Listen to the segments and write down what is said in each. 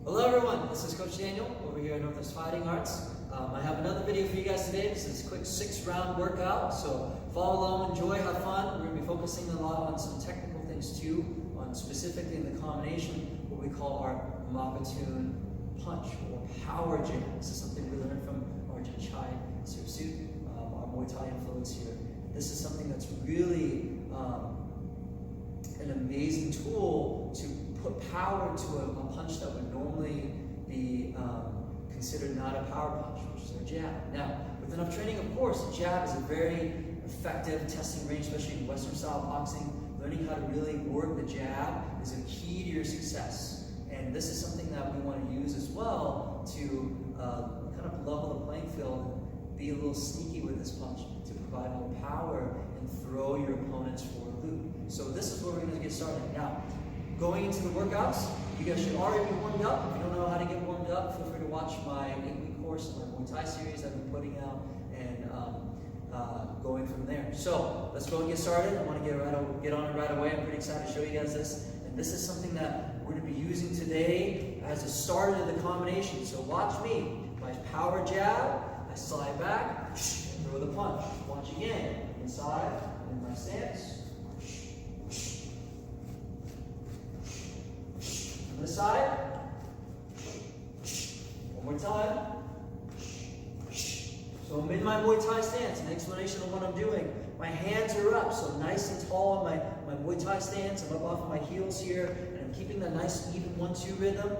Hello everyone, this is Coach Daniel over here at Northwest Fighting Arts. I have another video for you guys today. This is a quick 6-round workout, so follow along, enjoy, have fun. We're going to be focusing a lot on some technical things too, on specifically in the combination, what we call our Makatoon punch or power jam. This is something we learned from Arjun Chai Sirsu, our Muay Thai influence here. This is something that's really an amazing tool to put power to a punch that would normally be considered not a power punch, which is a jab. Now, with enough training, of course, a jab is a very effective testing range, especially in Western style boxing. Learning how to really work the jab is a key to your success. And this is something that we want to use as well to kind of level the playing field and be a little sneaky with this punch to provide more power and throw your opponents for a loop. So this is where we're going to get started. Now, going into the workouts, you guys should already be warmed up. If you don't know how to get warmed up, feel free to watch my 8-week course on my Muay Thai series I've been putting out and going from there. So let's go and get started. I want to get on it right away. I'm pretty excited to show you guys this. And this is something that we're going to be using today as a start of the combination. So watch me. My power jab, I slide back, and throw the punch. Watch again. Inside, in my stance. On this side. One more time. So I'm in my Muay Thai stance. An explanation of what I'm doing. My hands are up, so nice and tall in my Muay Thai stance. I'm up off of my heels here, and I'm keeping that nice even 1-2 rhythm.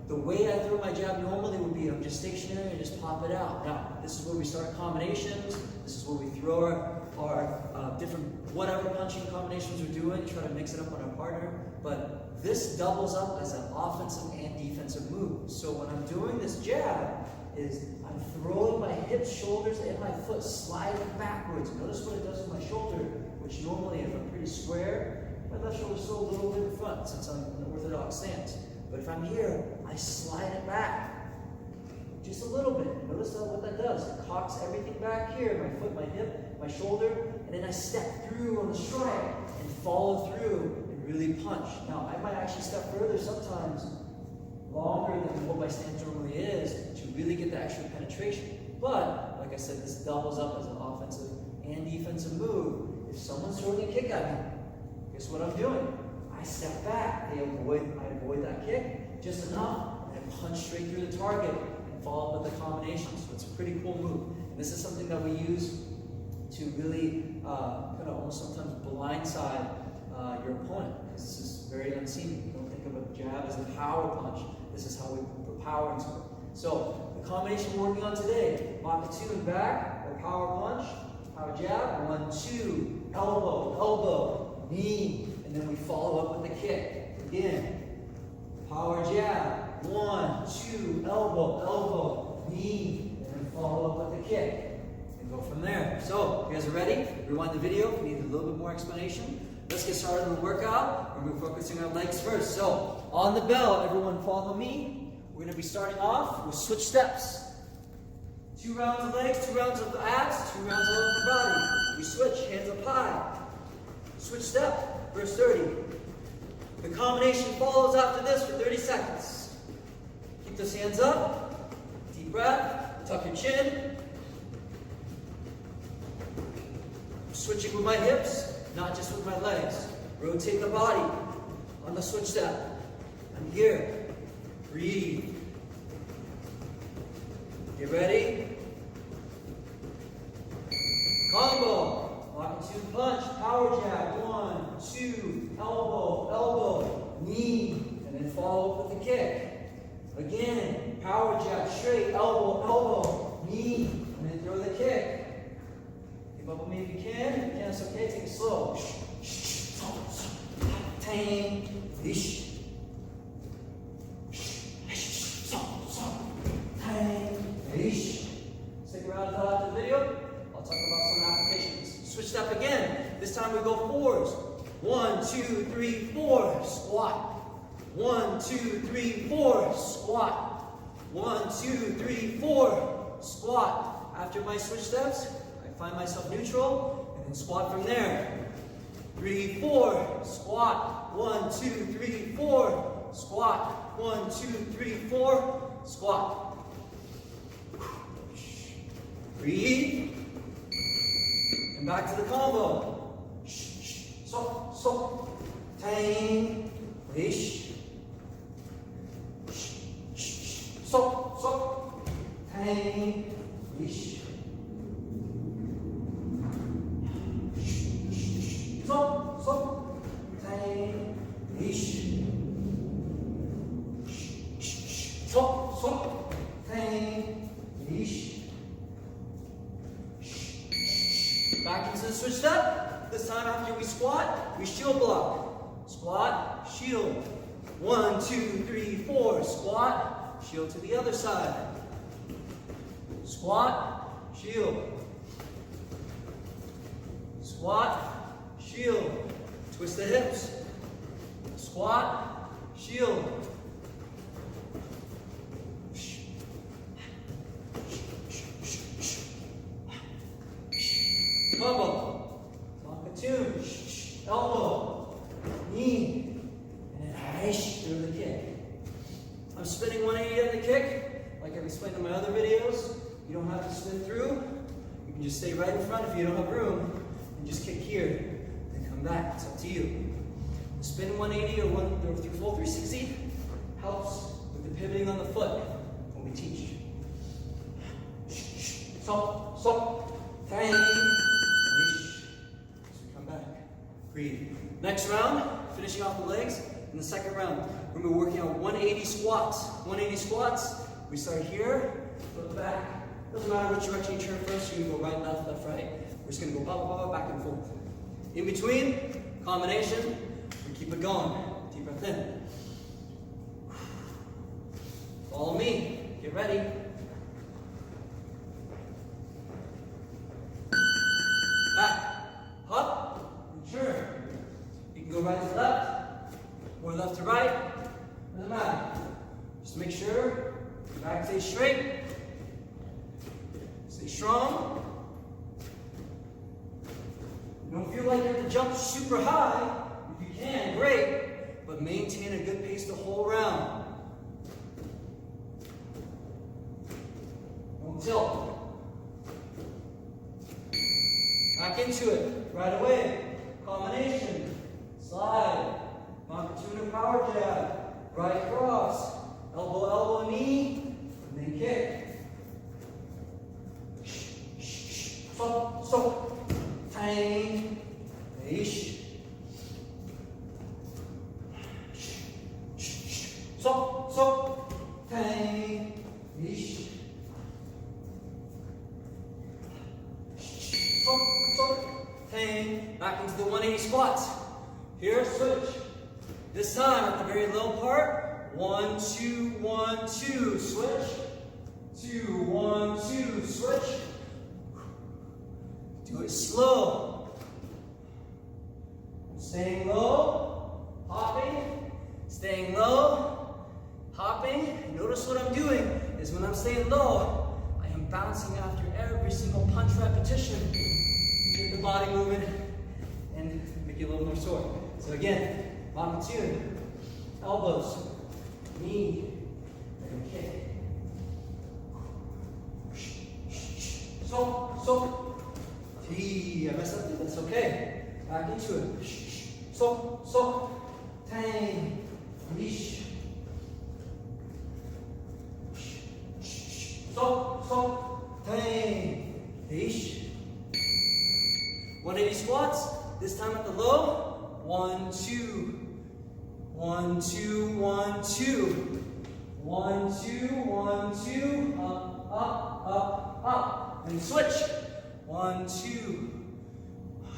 The way I throw my jab normally would be I'm just stationary and just pop it out. Now, this is where we start combinations. This is where we throw our different whatever punching combinations we're doing, try to mix it up on our partner. But this doubles up as an offensive and defensive move. So when I'm doing this jab, I'm throwing my hips, shoulders, and my foot sliding backwards. Notice what it does with my shoulder, which normally, if I'm pretty square, my left shoulder's still a little bit in front since I'm in an orthodox stance. But if I'm here, I slide it back just a little bit. Notice what that does. It cocks everything back here, my foot, my hip, my shoulder, and then I step through on the strike and follow through and really punch. Now, I might actually step further sometimes, longer than what my stance normally is, to really get the extra penetration. But, like I said, this doubles up as an offensive and defensive move. If someone's throwing a kick at me, guess what I'm doing? I step back. I avoid that kick just enough, and I punch straight through the target and follow up with the combination. So it's a pretty cool move. And this is something that we use to really kind of almost sometimes blindside your opponent, because this is very unseen. You don't think of a jab as a power punch. This is how we put power into it. So the combination we're working on today, Makatoon back, or power punch, power jab, 1-2, elbow, knee, and then we follow up with the kick. Again, power jab, 1-2, elbow, knee, and then follow up with the kick. And go from there. So, you guys are ready? Rewind the video if you need a little bit more explanation. Let's get started with the workout. We're focusing on our legs first. So, on the bell, everyone follow me. We're going to be starting off with switch steps. 2 rounds of legs, 2 rounds of abs, 2 rounds of upper body. We switch, hands up high. Switch step, verse 30. The combination follows after this for 30 seconds. Keep those hands up. Deep breath. Tuck your chin. I'm switching with my hips, not just with my legs. Rotate the body on the switch step. I'm here. Breathe. Get ready. Combo. Makatoon punch. Power jab. 1-2. Elbow. Knee. And then follow up with the kick. Again. Power jab. Straight. Elbow. Knee. And then throw the kick. Keep up with me if you can. If you can't, it's okay. Take it slow. Tang. Ish. Stick around until after the video. I'll talk about some applications. Switch step again. This time we go 4s. 1, 2, 3, 4. Squat. 1, 2, 3, 4. Squat. 1, 2, 3, 4. Squat. After my switch steps, I find myself neutral and then squat from there. 3, 4. Squat. 1, 2, 3, 4. squat. 1, 2, 3, 4, squat. Breathe. And back to the combo. So, tang, ish. So, tang, ish. So, tang, ish. So, tang, ish. Back into the switch step. This time after we squat, we shield block. Squat, shield. 1, 2, 3, 4. Squat, shield to the other side. Squat, shield. Squat, shield. Twist the hips. Squat, shield. Combo. Makatun. Elbow. Knee. And then through the kick. I'm spinning 180 on the kick. Like I've explained in my other videos. You don't have to spin through. You can just stay right in front if you don't have room. And just kick here. And come back. It's up to you. Spin 180 or full 360 helps with the pivoting on the foot when we teach. So, tang. Come back. Breathe. Next round, finishing off the legs. In the second round, we're going to be working on 180 squats. 180 squats. We start here, flip back. Doesn't matter which direction you turn first. You can go right, left, left, right. We're just going to go back and forth. In between, combination. We keep it going. Deep breath in. Follow me. Get ready. Back. Up. And turn. You can go right to left. Or left to right. Doesn't matter. Just make sure your back stays straight. Stay strong. You don't feel like you have to jump super high. If you can, great. But maintain a good pace the whole round. Don't tilt. Back into it. Right away. Combination. Slide. Makatuna power jab. Right cross. Elbow, elbow, knee. And then kick. So. Tang. Ish. So. Tang. Ish. So. Tang. Back into the 180 squats. Here, switch. This time at the very low part. 1, 2, 1, 2. Switch. 2, 1, 2. Switch. Do it slow. Staying low. Hopping. Staying low. Hopping. Notice what I'm doing is when I'm staying low, I am bouncing after every single punch repetition. Get the body moving and make you a little more sore. So again, Makatun, elbows, knee, and kick. So, I messed up there, that's okay. Back into it. So, tang, leash. So, tang, leash. 180 squats, this time at the low. 1, 2, 1, 2, 1, 2. 1, 2, 1, 2. Up. And switch. 1, 2.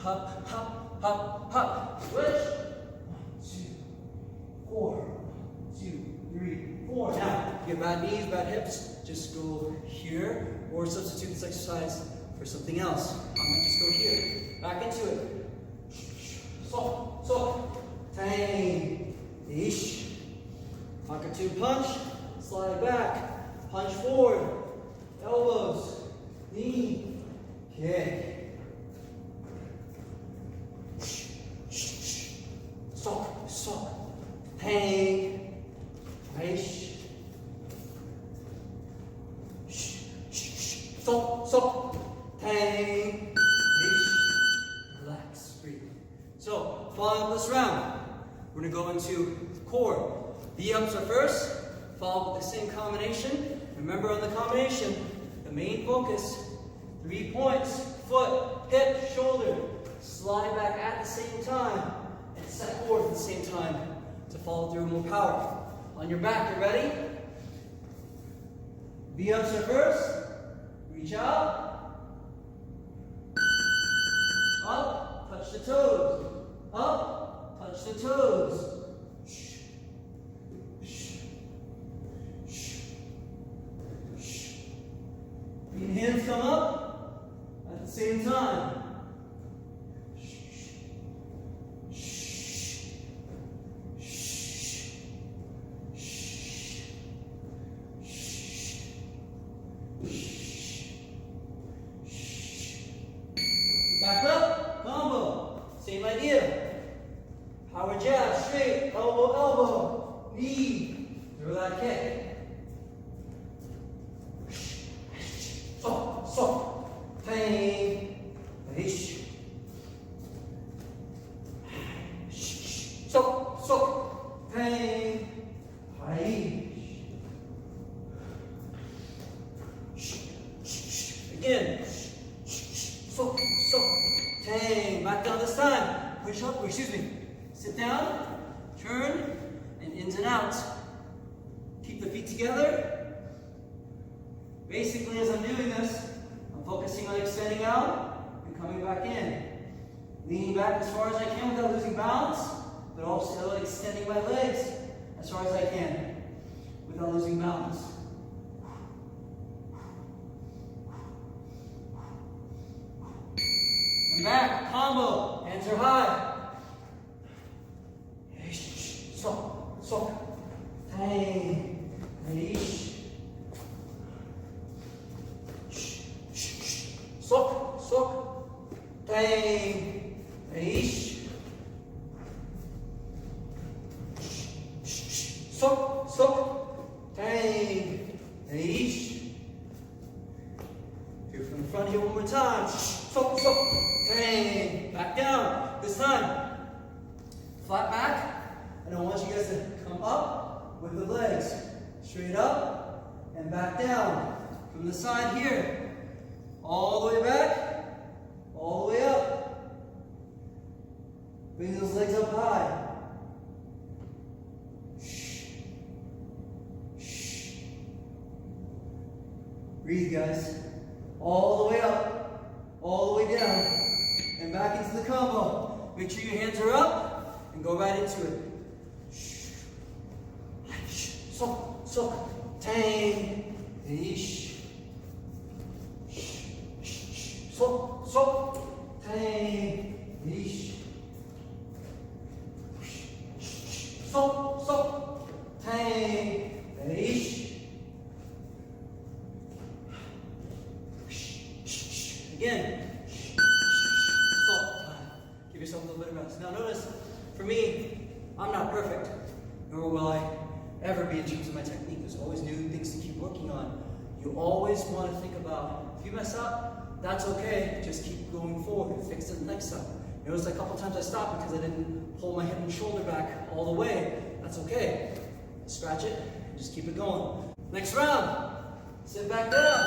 Up. Switch. 1, 2, 4. 1, 2, 3, 4. Now, if you have bad knees, bad hips, just go here or substitute this exercise for something else. I might just go here. Back into it. So, tang, ish. Makatun punch, slide back, punch forward, elbows, knee, kick. So, tang, Aish. Sok, sok, tang, ish, relax, breathe. So, following up this round, we're going to go into core. V-ups are first, followed with the same combination. Remember on the combination, the main focus, 3 points, foot, hip, shoulder. Slide back at the same time, and set forward at the same time to follow through more power. On your back, you ready? V-ups are first. Reach out, up, touch the toes, up, touch the toes. Feet and hands come up at the same time. Back up, combo. Same idea. Power jab, straight, elbow, elbow, knee. Throw that kick. So, so, tang, ish. So, tang, again. So, tang. Back down this time. Push up, excuse me. Sit down, turn, and ins and outs. Keep the feet together. Basically, as I'm doing this, I'm focusing on extending out and coming back in. Leaning back as far as I can without losing balance, but also extending my legs as far as I can without losing balance. And back, combo, hands are high. So, tang, ish. Sok, tang, ish. Sok, tang, ish. Here from the front here one more time. Sok, tang. Back down. This time, flat back. And I want you guys to come up with the legs. Straight up and back down. From the side here. All the way back. All the way up. Bring those legs up high. Breathe, guys. All the way up. All the way down. And back into the combo. Make sure your hands are up and go right into it. Sok, tang, ish. Sok, tang, ish. Sok, tang, ish. Again. Give yourself a little bit of rest. Now notice, for me, I'm not perfect, nor will I ever be in terms of my technique. There's always new things to keep working on. You always want to think about, if you mess up, that's okay. Just keep going forward. Fix it next time. Notice a couple times I stopped because I didn't pull my head and shoulder back all the way. That's okay. Scratch it and just keep it going. Next round. Sit back down.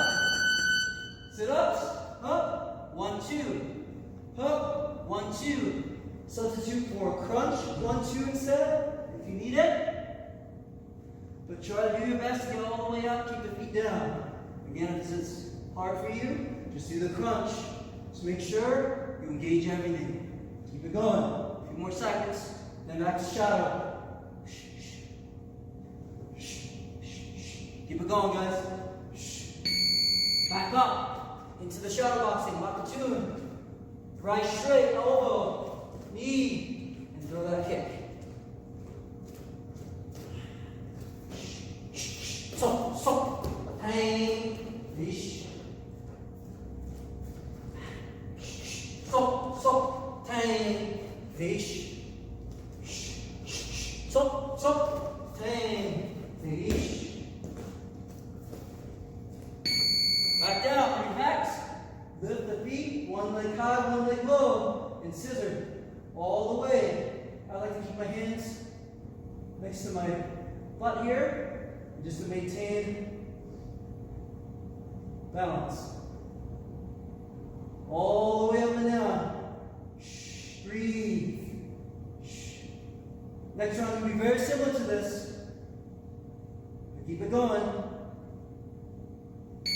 Sit ups. Up. 1, 2. Up. 1, 2. Substitute for crunch. 1, 2 instead if you need it. But try to do your best to get all the way up, keep the feet down. Again, if it's hard for you, just do the crunch. Just make sure you engage everything. Keep it going. A few more seconds, then back to shadow. Keep it going, guys. Back up into the shadow boxing, Makatoon. Right straight, elbow, knee, and throw that kick. Sok, tang, ish. Sok, tang, ish. Sok, tang, next to my butt here, just to maintain balance. All the way up and down. Shh, breathe. Shh. Next round will be very similar to this. Keep it going.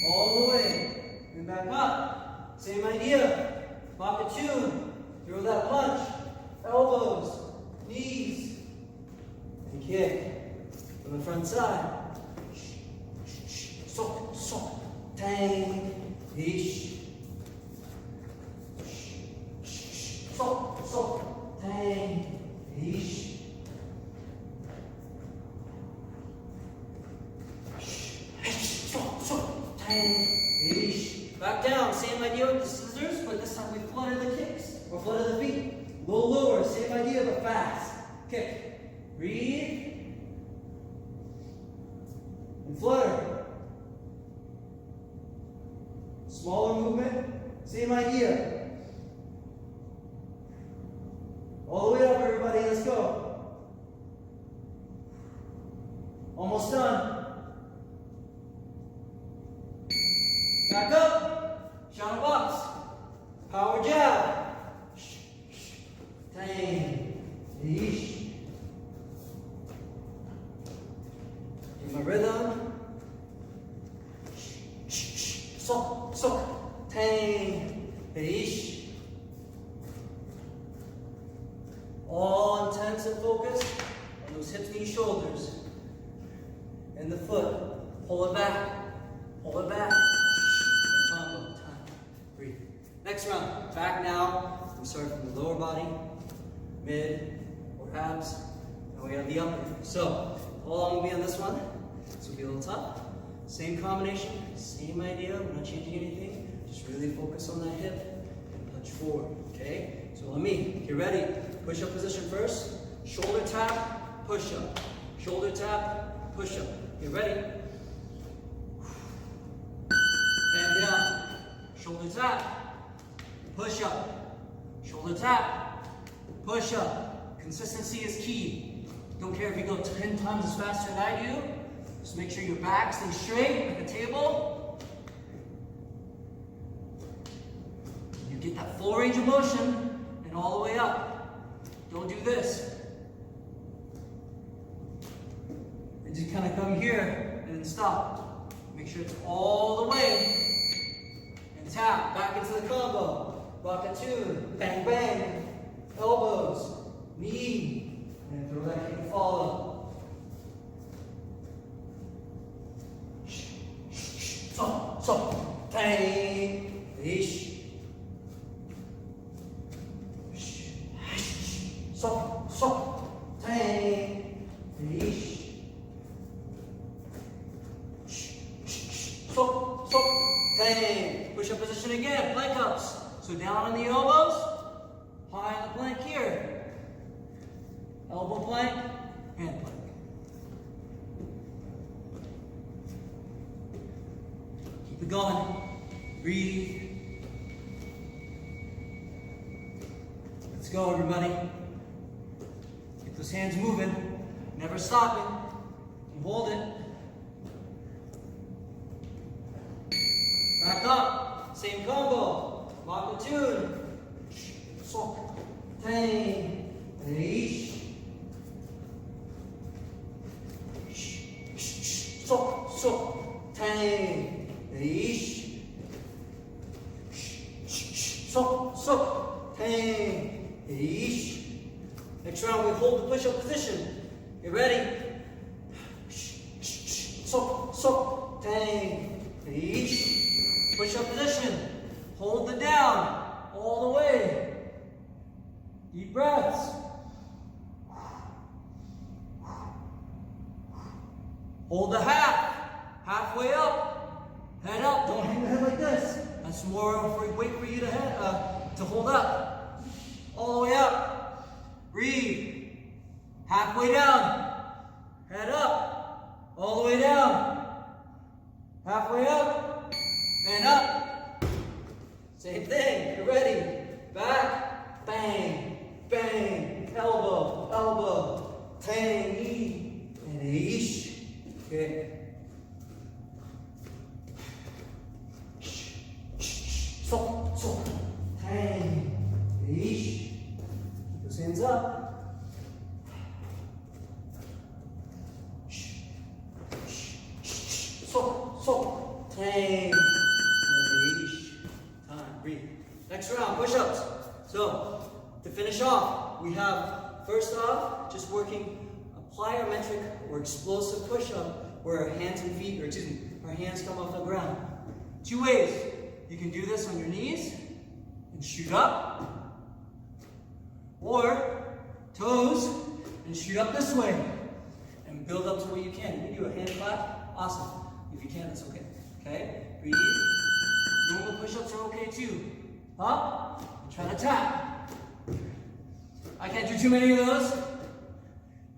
All the way. And back up. Same idea. Lock a tune. Throw that punch. Elbows. Knees. And kick. From the front side. Sok, sok. Tang. Ish. Sok, sok. Tang. Ish. Back down, same idea with the scissors, but this time we flutter the kicks, or flutter the feet. A little lower, same idea, but fast. Kick, breathe, and flutter. Smaller movement, same idea. All the way up, everybody, let's go. Almost done. Back up, shadow box, power jab, tang, yeesh. In my rhythm, sok, sok, tang, yeesh. All intense and focused on those hips, knees, shoulders, and the foot. Pull it back, pull it back. Breathe. Next round, back now. We start from the lower body, mid, or abs, and we have the upper. So, how long will be on this one? This will be a little tough. Same combination, same idea. We're not changing anything. Just really focus on that hip and punch forward. Okay? So let me get ready. Push up position first. Shoulder tap, push up. Shoulder tap, push up. Get ready. And down. Shoulder tap, push up. Shoulder tap, push up. Consistency is key. Don't care if you go 10 times as fast as I do. Just make sure your back stays straight like a table. You get that full range of motion and all the way up. Don't do this. And just kind of come here and then stop. Make sure it's all the way. Tap, back into the combo. Lock a tune, bang, bang. Elbows, knee, and throw that kick and follow. So, so, tang, ish. So, so, tang, ish. So, so, tang. Push up position again, plank ups. So down on the elbows, high on the plank here. Elbow plank, hand plank. Keep it going. Breathe. Let's go, everybody. Keep those hands moving. Never stopping. And hold it. Back up. Same combo. Lock the tune. Sok. Tang. Ish. Sok. Sok. Tang. Ish. Sok. Sok. Tang. Ish. Next round we hold the push-up position. Get ready. Sok. Sok. Tang. Ish. Push-up position. Hold it down all the way. Deep breaths. Hold the halfway up. Head up. Don't hang the head like this. That's more of a weight for you to hold up. All the way up. Breathe. Halfway down. Head up. All the way down. Halfway up. And up. Same thing. You're ready. Back. Bang. Bang. Elbow. Elbow. Tang. Knee. ish. Okay. So, hang, ish. Keep those hands up. So, hang, ish. Time, breathe. Next round, push-ups. So, to finish off, we have, first off, just working a plyometric or explosive push-up where our hands and feet, or excuse me, our hands come off the ground. Two ways. You can do this on your knees and shoot up, or toes and shoot up this way and build up to where you can. You can do a hand clap, awesome. If you can't, that's okay. Okay, breathe. Normal push-ups are okay too. Up, and try to tap. I can't do too many of those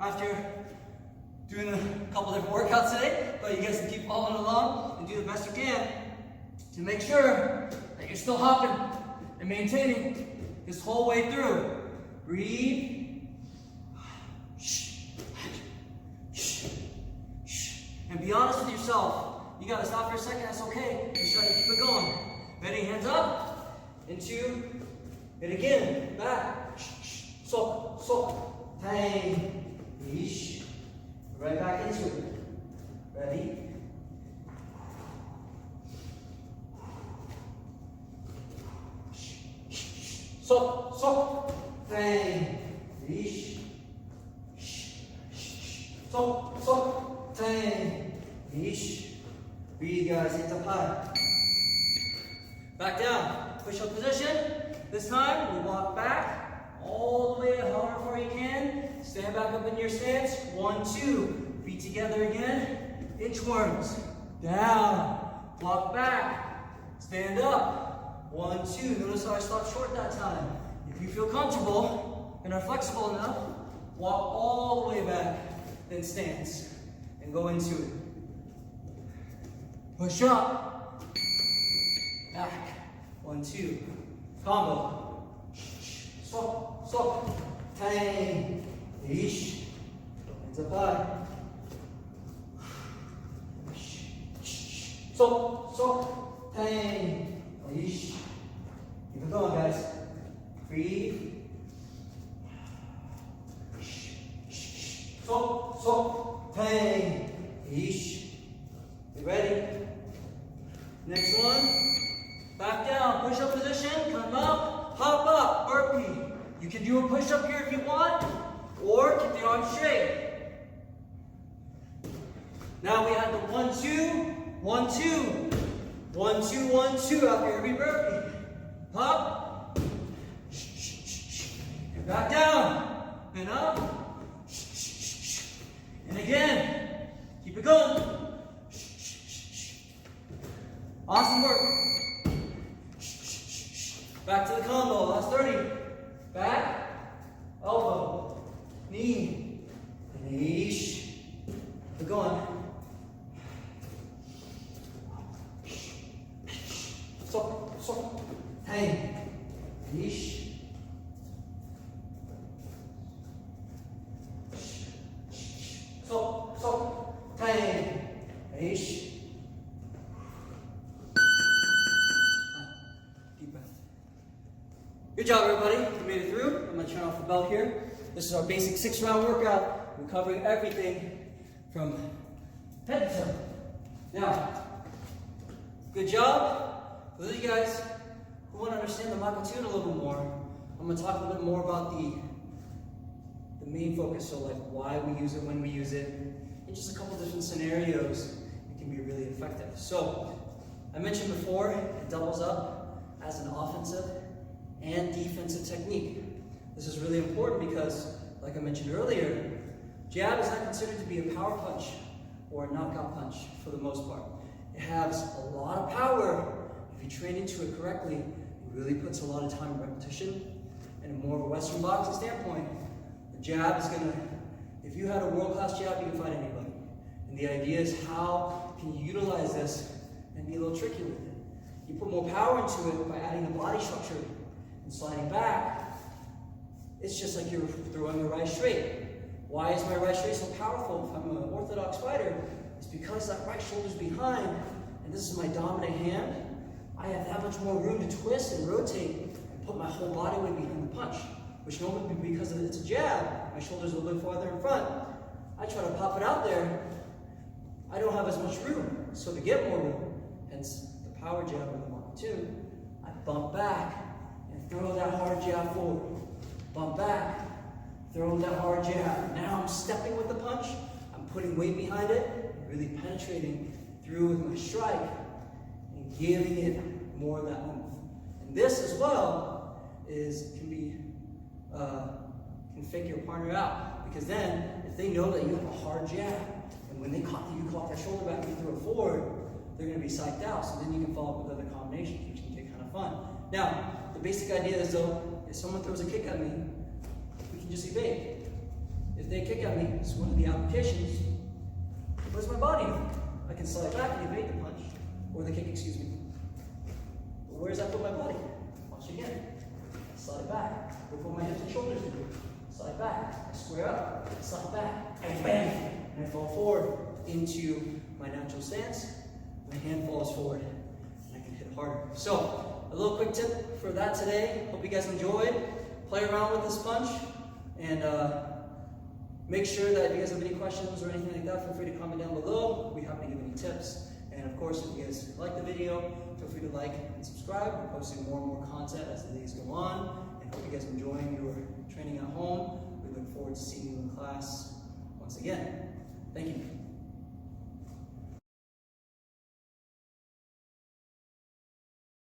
after doing a couple different workouts today, but you guys can keep following along and do the best you can to make sure that you're still hopping and maintaining this whole way through. Breathe. And be honest with yourself. You gotta stop for a second, that's okay. Just try to keep it going. Ready, hands up, into it again. Back. So, hang. Ish. Right back into it. Ready? So, hang. Ish. So, hang. Ish. Breathe, guys, hands up high. Back down, push-up position. This time, we walk back all the way however far you can. Stand back up in your stance. 1, 2. Feet together again. Inchworms. Down. Walk back. Stand up. 1, 2. Notice how I stopped short that time. If you feel comfortable and are flexible enough, walk all the way back, then stance, and go into it. Push up. Back. 1, 2. Combo. So. Hang. Ish. Hands up high. So. Hang. Ish. Keep it going, guys. Breathe. So. Hang. Ish. You ready? Next one. Back down. Push-up position. Come up. Hop up. Burpee. You can do a push-up here if you want, or keep the arms straight. Now we have the 1, 2, 1, 2. 1, 2, 1, 2 after every burpee. Up. And back down. And up. And again. Keep it going. Awesome work. Back to the combo. Last 30. Back. Elbow. Knee. And ish. Keep going. So. Hang. Ish. So. Hang. Ish. Deep breath. Good job, everybody. You made it through. I'm going to turn off the belt here. This is our basic 6-round workout. We're covering everything from head to toe. Now, good job. For those of you guys who want to understand the Makatuna a little bit more, I'm going to talk a little bit more about the main focus, so like why we use it, when we use it, in just a couple different scenarios, it can be really effective. So, I mentioned before, it doubles up as an offensive and defensive technique. This is really important because, like I mentioned earlier, jab is not considered to be a power punch or a knockout punch for the most part. It has a lot of power. If you train into it correctly, it really puts a lot of time and repetition. And more of a Western boxing standpoint, the jab is gonna, if you had a world-class jab, you can fight anybody. And the idea is how can you utilize this and be a little tricky with it. You put more power into it by adding the body structure and sliding back. It's just like you're throwing your right straight. Why is my right straight so powerful if I'm an orthodox fighter? It's because that right shoulder's behind, and this is my dominant hand. I have that much more room to twist and rotate and put my whole body weight behind the punch, which normally would be because it's a jab. My shoulders are a little bit farther in front. I try to pop it out there. I don't have as much room. So to get more room, hence the power jab or the Mark II, I bump back and throw that hard jab forward. Bump back, throw that hard jab. Now I'm stepping with the punch. I'm putting weight behind it, and really penetrating through with my strike and giving it more of that oomph. And this as well can fake your partner out, because then if they know that you have a hard jab, and when you caught that shoulder back and you throw it forward, they're going to be psyched out. So then you can follow up with other combinations, which can get kind of fun. Now, the basic idea is though, if someone throws a kick at me, we can just evade. If they kick at me, it's one of the applications. Where's my body? I can slide back and evade the punch, or the kick, excuse me. But where does that put my body? Watch again. Slide back. Look what my hips and shoulders do. Slide back. I square up. Slide back. And bam! And I fall forward into my natural stance. My hand falls forward, and I can hit harder. So, a little quick tip for that today. Hope you guys enjoyed. Play around with this punch, and make sure that if you guys have any questions or anything like that, feel free to comment down below. We'll be happy to give any tips. And of course, if you guys like the video, feel free to like and subscribe. We're posting more and more content as the days go on. And hope you guys are enjoying your training at home. We look forward to seeing you in class once again. Thank you.